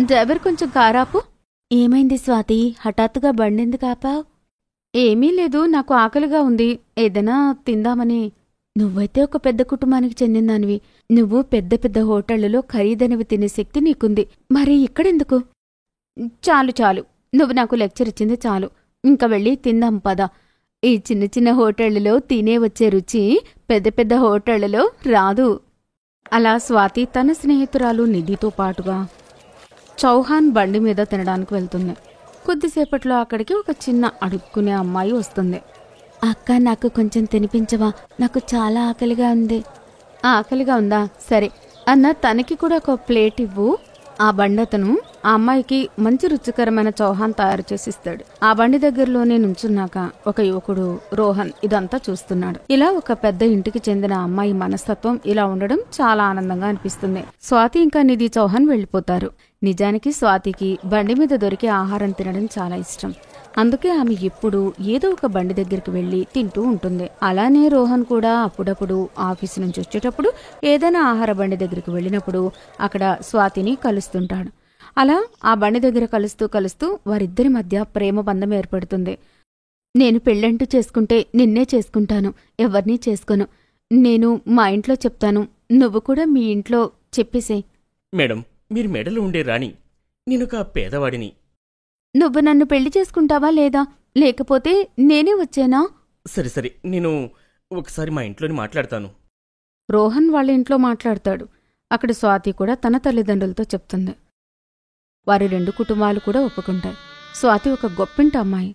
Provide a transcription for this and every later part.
Driver కొంచెం కారాపు. ఏమైంది స్వాతి, హఠాత్తుగా బండెందుకు ఆపావ్? ఏమీ లేదు, నాకు ఆకలిగా ఉంది, ఏదైనా తిందామని. నువ్వైతే ఒక పెద్ద కుటుంబానికి చెందిందానివి. నువ్వు పెద్ద పెద్ద హోటళ్లలో ఖరీదైనవి తినే శక్తి నీకుంది, మరి ఇక్కడెందుకు? చాలు చాలు, నువ్వు నాకు లెక్చర్ ఇచ్చింది చాలు. ఇంక వెళ్ళి తిందాం పద. ఈ చిన్న చిన్న హోటళ్లలో తినే వచ్చే రుచి పెద్ద పెద్ద హోటళ్లలో రాదు. అలా స్వాతి తన స్నేహితురాలు నిధితో పాటుగా చౌహాన్ బండి మీద తినడానికి వెళ్తుంది. కొద్దిసేపట్లో అక్కడికి ఒక చిన్న అడుక్కునే అమ్మాయి వస్తుంది. అక్క, నాకు కొంచెం తినిపించవా? నాకు చాలా ఆకలిగా ఉంది. ఆకలిగా ఉందా? సరే అన్న, తనకి కూడా ఒక ప్లేట్ ఇవ్వు. ఆ బండతను ఆ అమ్మాయికి మంచి రుచికరమైన చౌహాన్ తయారు చేసిస్తాడు. ఆ బండి దగ్గరలోనే నుంచున్నాక ఒక యువకుడు రోహన్ ఇదంతా చూస్తున్నాడు. ఇలా ఒక పెద్ద ఇంటికి చెందిన అమ్మాయి మనస్తత్వం ఇలా ఉండడం చాలా ఆనందంగా అనిపిస్తుంది. స్వాతి ఇంకా నిధి చౌహాన్ వెళ్లిపోతారు. నిజానికి స్వాతికి బండి మీద దొరికే ఆహారం తినడం చాలా ఇష్టం. అందుకే ఆమె ఎప్పుడూ ఏదో ఒక బండి దగ్గరికి వెళ్లి తింటూ ఉంటుంది. అలానే రోహన్ కూడా అప్పుడప్పుడు ఆఫీసు నుంచి వచ్చేటప్పుడు ఏదైనా ఆహార బండి దగ్గరికి వెళ్ళినప్పుడు అక్కడ స్వాతిని కలుస్తుంటాడు. అలా ఆ బండి దగ్గర కలుస్తూ కలుస్తూ వారిద్దరి మధ్య ప్రేమ బంధం ఏర్పడుతుంది. నేను పెళ్ళంటూ చేసుకుంటే నిన్నే చేసుకుంటాను, ఎవరినీ చేసుకోను. నేను మా ఇంట్లో చెప్తాను, నువ్వు కూడా మీ ఇంట్లో చెప్పేసే. మేడం, మీరు మెడలో ఉండే రాణి, నేనొక పేదవాడిని. నువ్వు నన్ను పెళ్లి చేసుకుంటావా లేదా? లేకపోతే నేనే వచ్చేనా? సరే సరే, నేను ఒకసారి మా ఇంట్లోని మాట్లాడతాను. రోహన్ వాళ్ళ ఇంట్లో మాట్లాడతాడు. అక్కడ స్వాతి కూడా తన తల్లిదండ్రులతో చెప్తుంది. వారి 2 కుటుంబాలు కూడా ఒప్పుకుంటాయి. స్వాతి ఒక గొప్పింటి అమ్మాయి.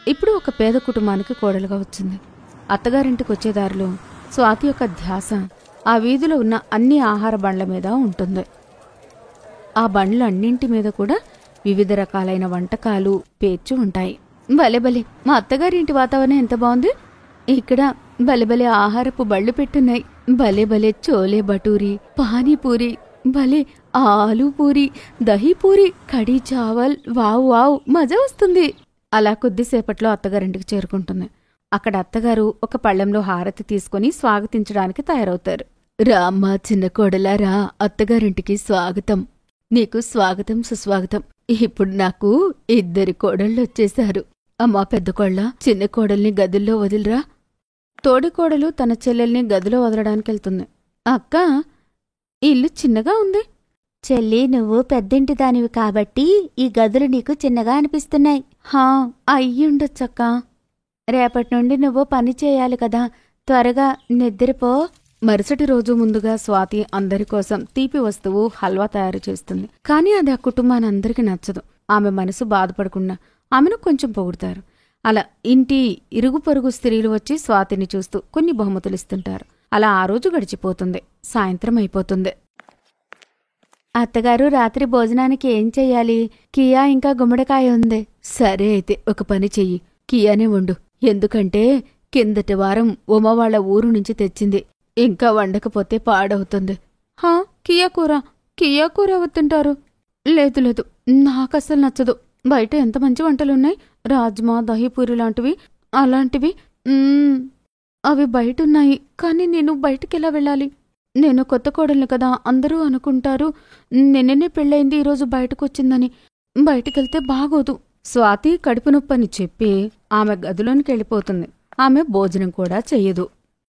ఇప్పుడు ఒక పేద కుటుంబానికి కోడలుగా వచ్చింది. అత్తగారింటికి వచ్చే దారిలో స్వాతి యొక్క ధ్యాస ఆ వీధిలో ఉన్న అన్ని ఆహార బండ్ల మీద ఉంటుంది. ఆ బండ్లన్నింటి మీద కూడా వివిధ రకాలైన వంటకాలు పేర్చి ఉంటాయి. భలే మా అత్తగారింటి వాతావరణం ఎంత బాగుంది. ఇక్కడ భలే ఆహారపు బళ్ళు పెట్టున్నాయి. భలే చోలే భటూరి, పానీపూరి, భలే ఆలూపూరి, దహీపూరి, కడీ చావల్, వావ్ మజా వస్తుంది. అలా కొద్దిసేపట్లో అత్తగారింటికి చేరుకుంటుంది. అక్కడ అత్తగారు ఒక పళ్ళెంలో హారతి తీసుకుని స్వాగతించడానికి తయారవుతారు. రామ్మా చిన్న కోడలా రా, అత్తగారింటికి స్వాగతం. నీకు స్వాగతం సుస్వాగతం. ఇప్పుడు నాకు 2 కోడళ్ళొచ్చేశారు. అమ్మా పెద్ద కోళ్ళ, చిన్న కోడల్ని గదుల్లో వదిలిరా. తోడి కోడలు తన చెల్లెల్ని గదిలో వదలడానికెళ్తుంది. అక్క, ఇల్లు చిన్నగా ఉంది. చెల్లి, నువ్వు పెద్దింటి దానివి కాబట్టి ఈ గదులు నీకు చిన్నగా అనిపిస్తున్నాయి. హా, అయ్యుండొచ్చక్క. రేపటి నుండి నువ్వు పని చేయాలి కదా, త్వరగా నిద్రపో. మరుసటి రోజు ముందుగా స్వాతి అందరికోసం తీపి వస్తువు హల్వా తయారు చేస్తుంది. కాని అది ఆ కుటుంబానందరికీ నచ్చదు. ఆమె మనసు బాధపడకుండా ఆమెను కొంచెం పొగుడతారు. అలా ఇంటి ఇరుగు పొరుగు స్త్రీలు వచ్చి స్వాతిని చూస్తూ కొన్ని బహుమతులిస్తుంటారు. అలా ఆ రోజు గడిచిపోతుంది. సాయంత్రం అయిపోతుంది. అత్తగారు, రాత్రి భోజనానికి ఏం చెయ్యాలి? కియా ఇంకా గుమ్మడికాయ ఉంది. సరే అయితే ఒక పని చెయ్యి, కియానే వండు. ఎందుకంటే కిందటి వారం ఉమవాళ్ల ఊరు నుంచి తెచ్చింది. ఇంకా వండకపోతే పాడవుతుంది. హా, కియా కూర వత్తుంటారు. లేదు, నాకస్సలు నచ్చదు. బయట ఎంత మంచి వంటలున్నాయి, రాజ్మా, దహీపూరి లాంటివి. అలాంటివి అవి బయటున్నాయి. కానీ నేను బయటికెలా వెళ్ళాలి? నేను కొత్త కోడల్ని కదా, అందరూ అనుకుంటారు నిన్ననే పెళ్ళయింది, ఈరోజు బయటకొచ్చిందని. బయటికెళ్తే బాగోదు. స్వాతి కడుపు నొప్పని చెప్పి ఆమె గదిలోనికి వెళ్ళిపోతుంది. ఆమె భోజనం కూడా చెయ్యదు.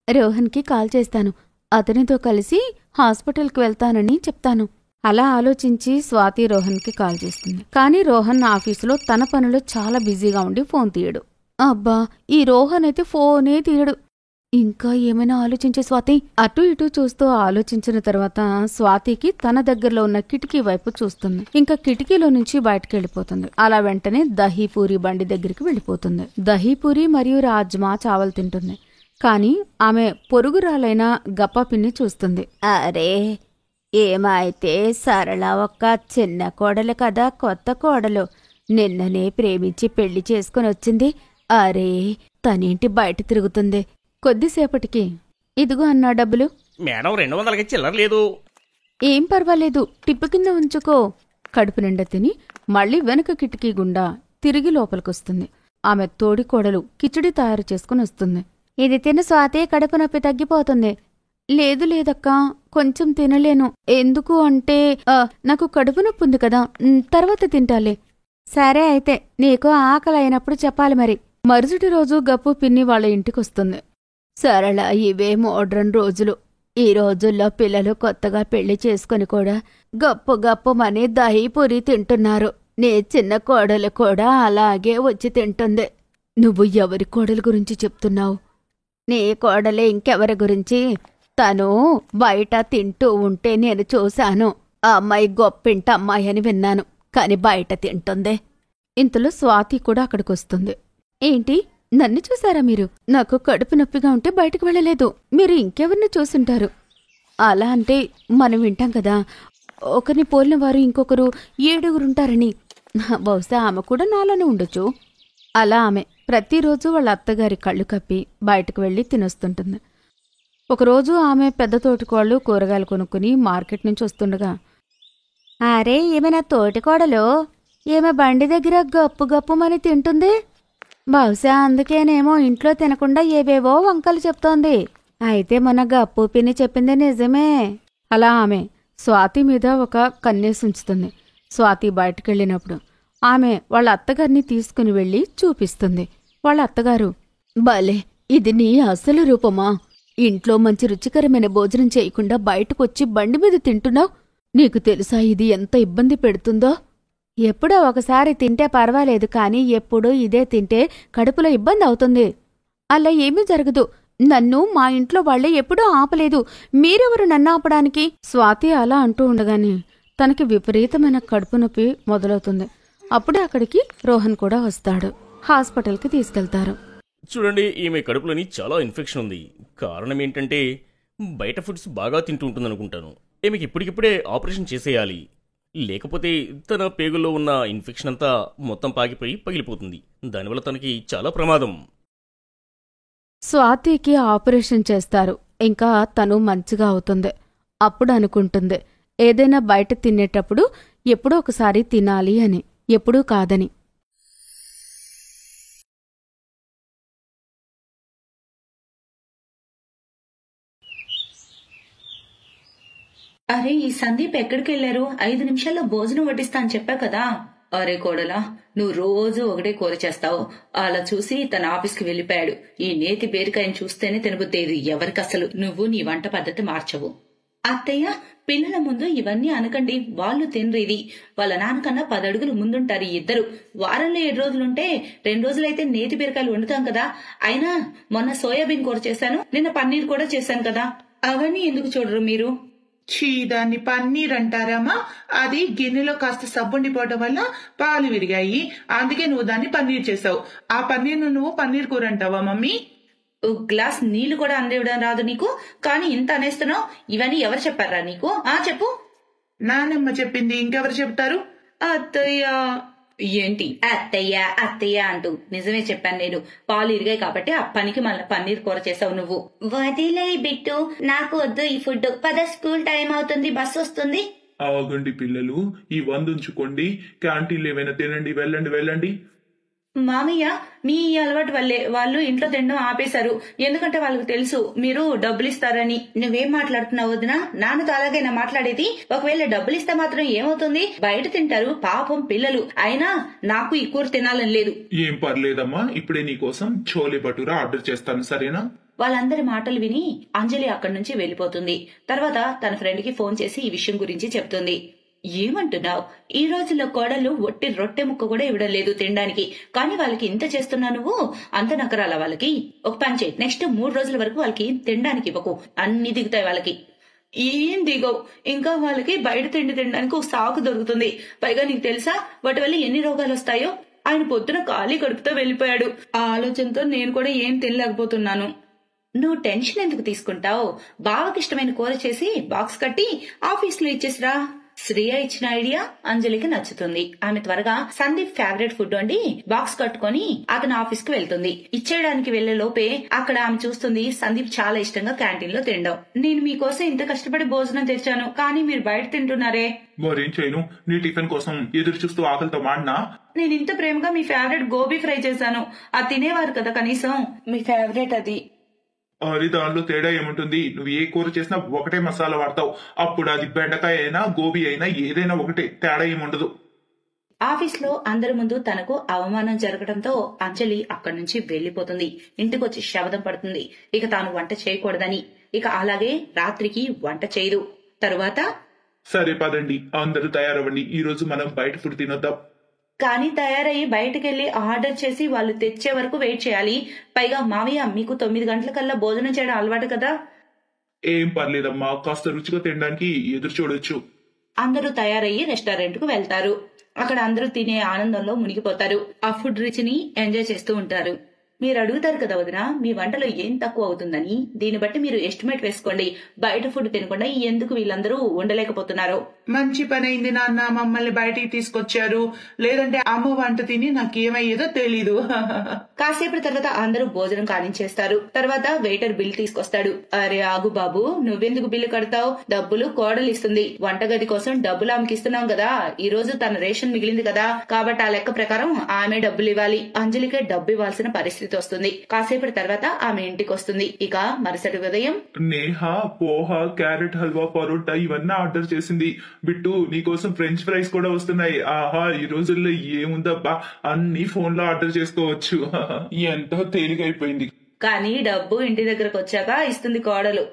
రోహన్కి కాల్ చేస్తాను, అతనితో కలిసి హాస్పిటల్కి వెళ్తానని చెప్తాను. అలా ఆలోచించి స్వాతి రోహన్కి కాల్ చేస్తుంది. కానీ రోహన్ ఆఫీసులో తన పనులు చాలా బిజీగా ఉండి ఫోన్ తీయడు. అబ్బా, ఈ రోహన్ అయితే ఫోనే తీయడు. ఇంకా ఏమైనా ఆలోచించే స్వాతి. అటు ఇటు చూస్తూ ఆలోచించిన తర్వాత స్వాతికి తన దగ్గరలో ఉన్న కిటికీ వైపు చూస్తుంది. ఇంకా కిటికీలో నుంచి బయటకు వెళ్ళిపోతుంది. అలా వెంటనే దహీపూరి బండి దగ్గరికి వెళ్ళిపోతుంది. దహీపూరి మరియు రాజ్మా చావల్ తింటుంది. కాని ఆమె పొరుగురాలైన గప్పపిన్ని చూస్తుంది. అరే, ఏమైతే సరళ ఒక్క చిన్న కోడలు కదా, కొత్త కోడలు. నిన్ననే ప్రేమించి పెళ్లి చేసుకుని వచ్చింది. అరే, తనేంటి బయట తిరుగుతుంది. కొద్దిసేపటికి ఇదిగో అన్నా డబ్బులు. మేడం, 200కి చిల్లర లేదు. ఏం పర్వాలేదు, టిప్పు కింద ఉంచుకో. కడుపు నిండా తిని మళ్లీ వెనక కిటికీ గుండా తిరిగి లోపలికొస్తుంది. ఆమె తోడి కోడలు కిచిడి తయారు చేసుకుని వస్తుంది. ఇది తిన స్వాతి, కడుపు నొప్పి తగ్గిపోతుంది. లేదక్కా, కొంచెం తినలేను. ఎందుకు అంటే నాకు కడుపు నొప్పి ఉంది కదా, తర్వాత తింటాలే. సరే అయితే, నీకు ఆకలి అయినప్పుడు చెప్పాలి మరి. మరుసటి రోజు గప్పు పిన్ని వాళ్ళ ఇంటికొస్తుంది. సరళ, ఇవే మోడ్రన్ రోజులు. ఈ రోజుల్లో పిల్లలు కొత్తగా పెళ్లి చేసుకుని కూడా గప్పు గప్పుమని దహీపూరి తింటున్నారు. నీ చిన్న కోడలు కూడా అలాగే వచ్చి తింటుంది. నువ్వు ఎవరి కోడలు గురించి చెప్తున్నావు? నీ కోడలే, ఇంకెవరి గురించి? తను బయట తింటూ ఉంటే నేను చూశాను. ఆ అమ్మాయి గొప్పింట అమ్మాయి అని విన్నాను, కాని బయట తింటుందే. ఇంతలో స్వాతి కూడా అక్కడికొస్తుంది. ఏంటి, నన్ను చూసారా మీరు? నాకు కడుపు నొప్పిగా ఉంటే బయటకు వెళ్ళలేదు. మీరు ఇంకెవరిని చూసుంటారు. అలా అంటే మనం వింటాం కదా, ఒకరిని పోలిన వారు ఇంకొకరు 7గురుంటారని. బహుశా ఆమె కూడా నాలోనే ఉండొచ్చు. అలా ఆమె ప్రతిరోజు వాళ్ళ అత్తగారి కళ్ళు కప్పి బయటకు వెళ్లి తినొస్తుంటుంది. ఒకరోజు ఆమె పెద్ద తోటికోళ్ళు కూరగాయలు కొనుక్కుని మార్కెట్ నుంచి వస్తుండగా, అరే, ఏమైనా తోటికోడలో ఏమే బండి దగ్గర గప్పు గప్పుమని తింటుంది? బహుశా అందుకేనేమో ఇంట్లో తినకుండా ఏవేవో వంకలు చెప్తోంది. అయితే మన గప్పు పిన్ని చెప్పింది నిజమే. అలా ఆమె స్వాతి మీద ఒక కన్నేసుంచుతుంది. స్వాతి బయటకెళ్ళినప్పుడు ఆమె వాళ్ళ అత్తగారిని తీసుకుని వెళ్లి చూపిస్తుంది. వాళ్ళ అత్తగారు, భలే, ఇది నీ అసలు రూపమా? ఇంట్లో మంచి రుచికరమైన భోజనం చేయకుండా బయటకొచ్చి బండి మీద తింటున్నావు. నీకు తెలుసా ఇది ఎంత ఇబ్బంది పెడుతుందో? ఎప్పుడో ఒకసారి తింటే పర్వాలేదు, కాని ఎప్పుడూ ఇదే తింటే కడుపులో ఇబ్బంది అవుతుంది. అలా ఏమీ జరగదు. నన్ను మా ఇంట్లో వాళ్లే ఎప్పుడూ ఆపలేదు. మీరెవరు నన్ను ఆపడానికి? స్వాతి అలా అంటూ ఉండగానే తనకి విపరీతమైన కడుపు నొప్పి మొదలవుతుంది. అప్పుడే అక్కడికి రోహన్ కూడా వస్తాడు. హాస్పిటల్కి తీసుకెళ్తారు. చూడండి, ఈమె కడుపులోని చాలా ఇన్ఫెక్షన్ ఉంది. కారణం ఏంటంటే బయట ఫుడ్స్ బాగా తింటూ ఉంటుందనుకుంటాను. ఈమెకి ఇప్పటికిప్పుడే ఆపరేషన్ చేసేయాలి. లేకపోతే తన పేగుల్లో ఉన్న ఇన్ఫెక్షన్ అంతా మొత్తం పాకిపోయి పగిలిపోతుంది. దానివల్ల తనకి చాలా ప్రమాదం. స్వాతికి ఆపరేషన్ చేస్తారు. ఇంకా తను మంచిగా అవుతుంది. అప్పుడు అనుకుంటుంది, ఏదైనా బయట తినేటప్పుడు ఎప్పుడో ఒకసారి తినాలి అని, ఎప్పుడూ కాదని. అరే, ఈ సందీప్ ఎక్కడికి వెళ్లారు? 5 నిమిషాల్లో భోజనం వడ్డిస్తా అని చెప్పా కదా. అరే కోడలా, నువ్వు రోజు ఒకటే కూర చేస్తావు. అలా చూసి తన ఆఫీస్కి వెళ్లిపోయాడు. ఈ నేతి బీరకాయని చూస్తేనే తినబుద్దేది ఎవరికసలు. నువ్వు నీ వంట పద్ధతి మార్చవు. అత్తయ్య, పిల్లల ముందు ఇవన్నీ అనకండి, వాళ్ళు తినరు. ఇది వాళ్ళ నాన్నకన్నా 10 అడుగులు ముందుంటారు ఈ ఇద్దరు. వారంలో 7 రోజులుంటే 2 రోజులైతే నేతి బీరకాయలు వండుతాం కదా. అయినా మొన్న సోయాబీన్ కూర చేశాను, నిన్న పన్నీర్ కూడా చేశాను కదా. అవన్నీ ఎందుకు చూడరు మీరు? దాన్ని పన్నీర్ అంటారమ్మా. అది గిన్నెలో కాస్త సబ్బుండిపోవడం వల్ల పాలు విరిగాయి, అందుకే నువ్వు దాన్ని పన్నీర్ చేసావు. ఆ పన్నీర్ నువ్వు పన్నీర్ కూర అంటావా మమ్మీ? గ్లాస్ నీళ్లు కూడా అందివ్వడం రాదు నీకు, కానీ ఇంత అనేస్తున్నావు. ఇవన్నీ ఎవరు చెప్పారా నీకు? చెప్పు. నానమ్మ చెప్పింది, ఇంకెవరు చెప్తారు? అత్తయ్య. ఏంటి అత్తయ్య అత్తయ్య అంటూ? నిజమే చెప్పాను నేను. పాలు ఇరిగాయి కాబట్టి ఆ పనికి మళ్ళీ పన్నీర్ కూర చేసావు నువ్వు. వదిలే బిట్టు, నాకు వద్దు ఈ ఫుడ్. పద, స్కూల్ టైం అవుతుంది, బస్ వస్తుంది. ఆగండి పిల్లలు, ఈ 100 ఉంచుకోండి. క్యాంటీన్లో ఏమైనా తినండి, వెళ్ళండి వెళ్ళండి. మామయ్య, మీ అలవాటు వల్లే వాళ్ళు ఇంట్లో తినడం ఆపేశారు. ఎందుకంటే వాళ్ళకి తెలుసు మీరు డబ్బులు ఇస్తారని. నువ్వేం మాట్లాడుతున్నావు వదినా? నాన్నతో అలాగైనా మాట్లాడేది? ఒకవేళ డబ్బులు ఇస్తే మాత్రం ఏమవుతుంది? బయట తింటారు పాపం పిల్లలు. అయినా నాకు ఈ కూర తినాలని లేదు. ఏం పర్లేదమ్మా, ఇప్పుడే నీకోసం చోలే భటూరా ఆర్డర్ చేస్తాను, సరేనా? వాళ్ళందరి మాటలు విని అంజలి అక్కడి నుంచి వెళ్లిపోతుంది. తర్వాత తన ఫ్రెండ్ కి ఫోన్ చేసి ఈ విషయం గురించి చెప్తుంది. ఏమంటున్నావు? ఈ రోజుల్లో కోడలు ఒట్టి రొట్టె ముక్క కూడా ఇవ్వడం లేదు తినడానికి, కానీ వాళ్ళకి ఇంత చేస్తున్నా నువ్వు? అంత నకరాల వాళ్ళకి? ఒక పని చేయి, నెక్స్ట్ 3 రోజుల వరకు వాళ్ళకి తినడానికి ఇవ్వకు. అన్ని దిగుతాయి వాళ్ళకి. ఏం దిగవు. ఇంకా వాళ్ళకి బయట తిండి తినడానికి ఒక సాకు దొరుకుతుంది. పైగా నీకు తెలుసా వాటి వల్ల ఎన్ని రోగాలు వస్తాయో? ఆయన పొద్దున ఖాళీ కడుపుతో వెళ్లిపోయాడు. ఆ ఆలోచనతో నేను కూడా ఏం తినలేకపోతున్నాను. నువ్వు టెన్షన్ ఎందుకు తీసుకుంటావు? బావకిష్టమైన కూర చేసి బాక్స్ కట్టి ఆఫీస్ లో ఇచ్చేసిరా. శ్రేయ ఇచ్చిన ఐడియా అంజలికి నచ్చుతుంది. ఆమె త్వరగా సందీప్ ఫేవరెట్ ఫుడ్ వండి బాక్స్ కట్టుకుని అతను ఆఫీస్ కు వెళ్తుంది. ఇచ్చేయడానికి వెళ్లే లోపే అక్కడ ఆమె చూస్తుంది సందీప్ చాలా ఇష్టంగా క్యాంటీన్ లో తినడం. నేను మీకోసం ఇంత కష్టపడి భోజనం తెచ్చాను, కానీ మీరు బయట తింటున్నారే. మరేం చేయను, నీ టిఫిన్ కోసం ఎదురు చూస్తూ ఆకలితో మాడినా. నేను ఇంత ప్రేమగా మీ ఫేవరెట్ గోబీ ఫ్రై చేశాను, అది తినేవారు కదా కనీసం. మీ ఫేవరెట్ అది. అరే దానిలో తేడా ఏముంటుంది? నువ్వు ఏ కూర చేసినా ఒకటే మసాలా వాడతావు. అప్పుడు అది బెండకాయ అయినా గోబీ అయినా ఏదైనా ఒకటే, తేడా ఏముండదు. ఆఫీస్లో అందరి ముందు తనకు అవమానం జరగడంతో అంజలి అక్కడి నుంచి వెళ్లిపోతుంది. ఇంటికొచ్చి శబదం పడుతుంది ఇక తాను వంట చేయకూడదని. ఇక అలాగే రాత్రికి వంట చేయదు. తరువాత సరే పదండి, అందరూ తయారవ్వండి, ఈ రోజు మనం బయట ఫుడ్ తినొద్దాం. కానీ తయారయ్యి బయటకెళ్లి ఆర్డర్ చేసి వాళ్ళు తెచ్చే వరకు వెయిట్ చేయాలి. పైగా మావయ్య మీకు 9 గంటలకల్లా భోజనం చేయడం అలవాటు కదా. ఏం పర్లేదమ్మా, కాస్త రుచిగా తినడానికి ఎదురు చూడొచ్చు. అందరూ తయారయ్యి రెస్టారెంట్ కు వెళ్తారు. అక్కడ అందరూ తినే ఆనందంలో మునిగిపోతారు. ఆ ఫుడ్ రుచిని ఎంజాయ్ చేస్తూ ఉంటారు. మీరు అడుగుతారు కదా వదిన, మీ వంటలో ఏం తక్కువ అవుతుందని. దీన్ని బట్టి మీరు ఎస్టిమేట్ వేసుకోండి, బయట ఫుడ్ తినకుండా ఎందుకు వీళ్ళందరూ ఉండలేకపోతున్నారో. మంచి పని అయింది నాన్న, మమ్మల్ని బయటికి తీసుకొచ్చారు. లేదంటే అమ్మ వంట తిని నాకేమయ్యేదో తెలీదు. కాసేపటి తర్వాత అందరూ భోజనం కానించేస్తారు. తర్వాత వెయిటర్ బిల్ తీసుకొస్తాడు. అరే ఆగు బాబు, నువ్వెందుకు బిల్లు కడతావు? డబ్బులు కోడలు ఇస్తుంది. వంటగది కోసం డబ్బులు ఆమెకి ఇస్తున్నాం కదా. ఈ రోజు తన రేషన్ మిగిలింది కదా, కాబట్టి ఆ లెక్క ప్రకారం ఆమె డబ్బులు ఇవ్వాలి. అంజలికే డబ్బు ఇవ్వాల్సిన పరిస్థితి వస్తుంది. కాసేపటి తర్వాత ఆమె ఇంటికి వస్తుంది. ఇక మరుసటి ఉదయం నేహ పోహా, క్యారెట్ హల్వా, పరోటా ఇవన్నీ ఆర్డర్ చేసింది. బిట్టు నీకోసం ఫ్రెంచ్ ఫ్రైస్ కూడా వస్తున్నాయి. ఆహా, ఈ రోజుల్లో ఏముందబ్బా, అన్ని ఫోన్ లో ఆర్డర్ చేసుకోవచ్చు. ఎంతో తేలికైపోయింది. కానీ డబ్బు ఇంటి దగ్గరకు వచ్చాక ఇస్తుంది కోడలు.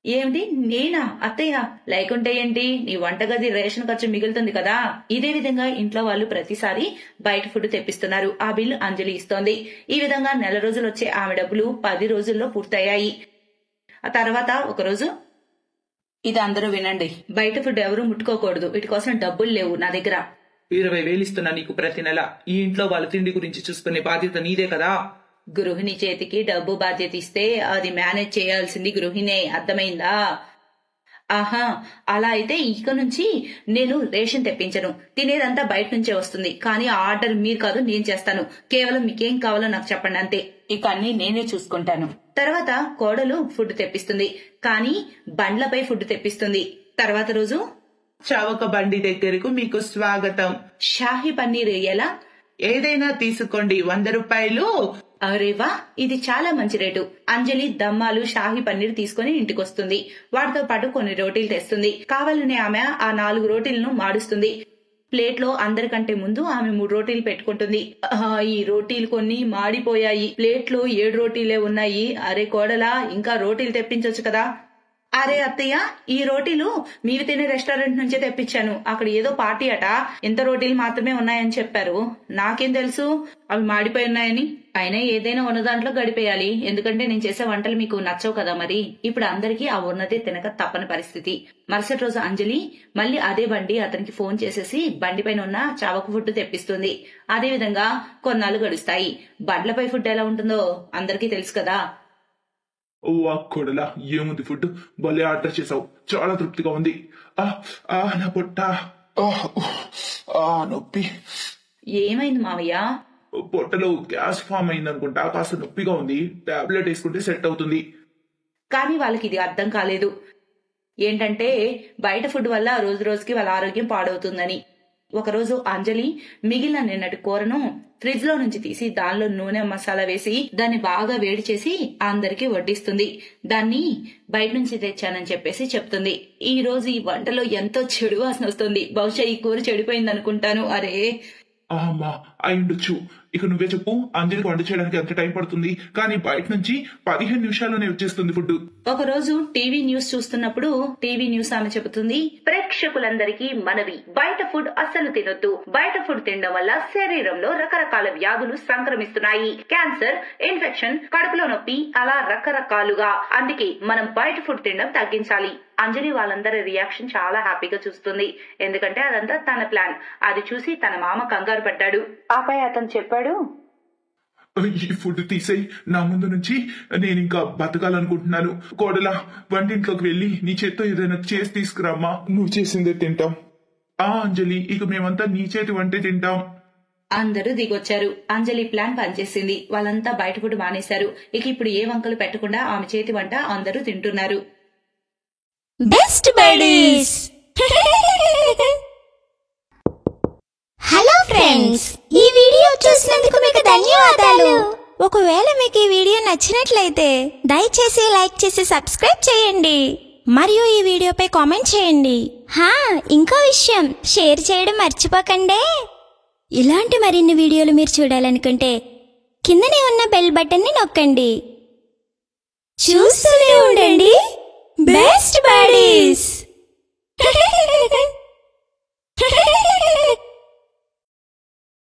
ఏమిటి నేనా అత్తయ్య? లేకుంటే ఏంటి, నీ వంటగది రేషన్ ఖర్చు మిగులుతుంది కదా. ఇదే విధంగా ఇంట్లో వాళ్ళు ప్రతిసారి బయట ఫుడ్ తెప్పిస్తున్నారు. ఆ బిల్లు అంజలి ఇస్తోంది. ఈ విధంగా నెల రోజులు వచ్చే ఆమె డబ్బులు 10 రోజుల్లో పూర్తయ్యాయి. ఆ తర్వాత ఒకరోజు, ఇది అందరూ వినండి, బయట ఫుడ్ ఎవరూ ముట్టుకోకూడదు. వీటి కోసం డబ్బులు లేవు నా దగ్గర. 20,000 ఇస్తున్నా నీకు ప్రతి నెల. ఈ ఇంట్లో వాళ్ళ తిండి గురించి చూసుకునే బాధ్యత నీదే కదా. గృహిణి చేతికి డబ్బు బాధ్యత ఇస్తే అది మేనేజ్ చేయాల్సింది గృహిణే, అర్థమైందా? ఆహా, అలా అయితే ఇక నుంచి నేను రేషన్ తెప్పించను. తినేదంతా బయట నుంచే వస్తుంది. కానీ ఆ ఆర్డర్ మీరు కాదు, నేను చేస్తాను. కేవలం మీకేం కావాలో నాకు చెప్పండి అంతే. ఇక అన్ని నేనే చూసుకుంటాను. తర్వాత కోడలు ఫుడ్ తెప్పిస్తుంది, కానీ బండ్లపై ఫుడ్ తెప్పిస్తుంది. తర్వాత రోజు చవక బండి దగ్గరకు మీకు స్వాగతం. షాహీ పన్నీర్ ఎలా? ఏదైనా తీసుకోండి, 100 రూపాయలు. అరేవా, ఇది చాలా మంచి రేటు. అంజలి దమ్మాలు షాహీ పన్నీర్ తీసుకుని ఇంటికొస్తుంది. వాటితో పాటు కొన్ని రోటీలు తెస్తుంది. కావాలని ఆమె ఆ 4 రోటీలను మాడుస్తుంది. ప్లేట్ లో అందరికంటే ముందు ఆమె 3 రోటీలు పెట్టుకుంటుంది. ఈ రోటీలు కొన్ని మాడిపోయాయి. ప్లేట్ లో 7 రోటీలే ఉన్నాయి. అరే కోడలా, ఇంకా రోటీలు తెప్పించొచ్చు కదా. అరే అత్తయ్య, ఈ రోటీలు మీరు తినే రెస్టారెంట్ నుంచే తెప్పించాను. అక్కడ ఏదో పార్టీ అట, ఇంత రోటీలు మాత్రమే ఉన్నాయని చెప్పారు. నాకేం తెలుసు అవి మాడిపోయి ఉన్నాయని. అయినా ఏదైనా ఉన్న దాంట్లో గడిపేయాలి, ఎందుకంటే నేను చేసే వంటలు మీకు నచ్చవు కదా. మరి ఇప్పుడు అందరికీ ఆ ఉన్నదే తినక తప్పని పరిస్థితి. మరుసటి రోజు అంజలి మళ్ళీ అదే బండి అతనికి ఫోన్ చేసేసి బండి పైన ఉన్న చావక ఫుడ్ తెప్పిస్తుంది. అదే విధంగా కొన్నాళ్ళు గడుస్తాయి. బండ్లపై ఫుడ్ ఎలా ఉంటుందో అందరికీ తెలుసు కదా. వా కొడలా, ఏముంది ఫుడ్, భలే ఆర్డర్ చేసావు, చాలా తృప్తిగా ఉంది. నా పొట్ట, నొప్పి. ఏమైంది మావయ్య? పొట్టలో గ్యాస్ ఫామ్ అయింది అనుకుంటా, కాస్త నొప్పిగా ఉంది. టాబ్లెట్ వేసుకుంటే సెట్ అవుతుంది. కానీ వాళ్ళకి ఇది అర్థం కాలేదు. ఏంటంటే బయట ఫుడ్ వల్ల రోజు రోజుకి వాళ్ళ ఆరోగ్యం పాడవుతుందని. ఒకరోజు అంజలి మిగిలిన నిన్నటి కూరను ఫ్రిడ్జ్ లో నుంచి తీసి దానిలో నూనె మసాలా వేసి దాన్ని బాగా వేడి చేసి అందరికీ వడ్డిస్తుంది. దాన్ని బయట నుంచి తెచ్చానని చెప్పేసి చెప్తుంది. ఈ రోజు ఈ వంటలో ఎంతో చెడు వాసన వస్తుంది. బహుశా ఈ కూర చెడిపోయింది అనుకుంటాను. అరే అమ్మా, అయిండొచ్చు. ఇక నువ్వే చెప్పు, అంజలికి వంట చేయడానికి ఎంత టైం పడుతుంది? కానీ బయట నుంచి 15 నిమిషాల్లోనే వచ్చేస్తుంది ఫుడ్. ఒకరోజు టీవీ న్యూస్ చూస్తున్నప్పుడు టీవీ న్యూస్ ఆమె చెబుతుంది, ప్రేక్షకులందరికీ మనవి, బయట ఫుడ్ అస్సలు తినొద్దు. బయట ఫుడ్ తినడం వల్ల శరీరంలో రకరకాల వ్యాధులు సంక్రమిస్తున్నాయి. క్యాన్సర్, ఇన్ఫెక్షన్, కడుపులో నొప్పి, అలా రకరకాలుగా. అందుకే మనం బయట ఫుడ్ తినడం తగ్గించాలి. అంజలి వాళ్ళందరి రియాక్షన్ చాలా హ్యాపీగా చూస్తుంది. ఎందుకంటే అదంతా తన ప్లాన్. అది చూసి తన మామ కంగారు పడ్డాడు. ఆపై అతను చెప్పాడు, ఈ ఫుడ్ తీసేయి నా ముందు నుంచి, నేను ఇంకా బతకాలనుకుంటున్నాను. కోడలా, వంటింట్లోకి వెళ్ళి నీ చేత్తో ఏదైనా చేసి తీసుకురామ్మా, నువ్వు చేసిందే తింటాం. అంజలి, ఇక మేమంతా నీ చేతి వంటే తింటాం. అందరూ దిగొచ్చారు. అంజలి ప్లాన్ పనిచేసింది. వాళ్ళంతా బయట ఫుడ్ మానేశారు. ఇక ఇప్పుడు ఏ వంకలు పెట్టకుండా ఆమె చేతి వంట అందరూ తింటున్నారు. Best buddies. హలో ఫ్రెండ్స్, ఈ వీడియో చూసినందుకు మీకు ధన్యవాదాలు. ఒకవేళ మీకు ఈ వీడియో నచ్చినట్లయితే దయచేసి లైక్ చేసి సబ్స్క్రైబ్ చేయండి మరియు ఈ వీడియోపై కామెంట్ చేయండి. ఇంకో విషయం, షేర్ చేయడం మర్చిపోకండి. ఇలాంటి మరిన్ని వీడియోలు మీరు చూడాలనుకుంటే కిందనే ఉన్న బెల్ బటన్ని నొక్కండి. చూస్తూనే ఉండండి.